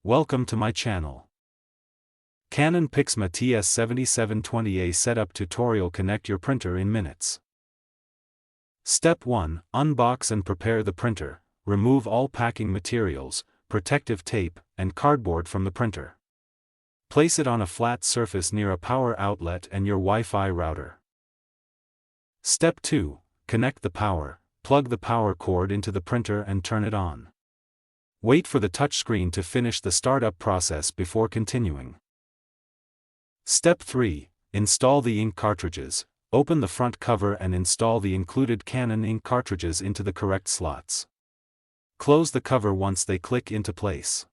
Welcome to my channel. Canon PIXMA TS7720a setup tutorial. Connect your printer in minutes. Step 1. Unbox and prepare the printer. Remove all packing materials, protective tape, and cardboard from the printer. Place it on a flat surface near a power outlet and your Wi-Fi router. Step 2. Connect the power. Plug the power cord into the printer and turn it on. Wait for the touchscreen to finish the startup process before continuing. Step 3. Install the ink cartridges. Open the front cover and install the included Canon ink cartridges into the correct slots. Close the cover once they click into place.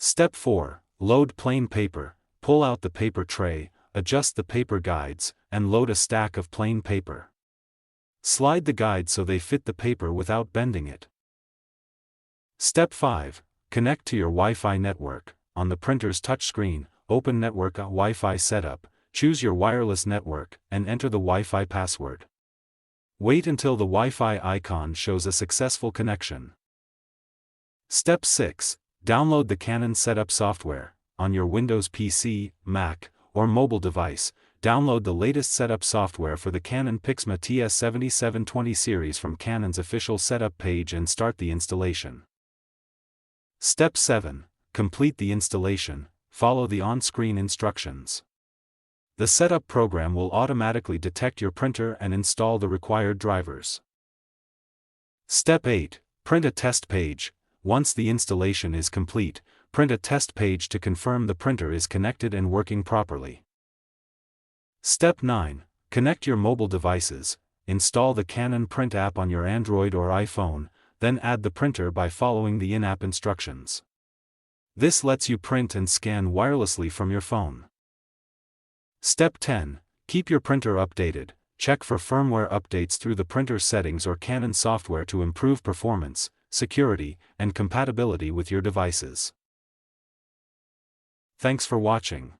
Step 4. Load plain paper. Pull out the paper tray, adjust the paper guides, and load a stack of plain paper. Slide the guides so they fit the paper without bending it. Step 5. Connect to your Wi-Fi network. On the printer's touchscreen, open Network Wi-Fi Setup, choose your wireless network, and enter the Wi-Fi password. Wait until the Wi-Fi icon shows a successful connection. Step 6. Download the Canon Setup software. On your Windows PC, Mac, or mobile device, download the latest setup software for the Canon PIXMA TS7720 series from Canon's official setup page and start the installation. Step 7. Complete the installation. Follow the on-screen instructions. The setup program will automatically detect your printer and install the required drivers. Step 8. Print a test page. Once the installation is complete, print a test page to confirm the printer is connected and working properly. Step 9. Connect your mobile devices. Install the Canon Print app on your Android or iPhone, then add the printer by following the in-app instructions. This lets you print and scan wirelessly from your phone. Step 10. Keep your printer updated. Check for firmware updates through the printer settings or Canon software to improve performance, security, and compatibility with your devices. Thanks for watching.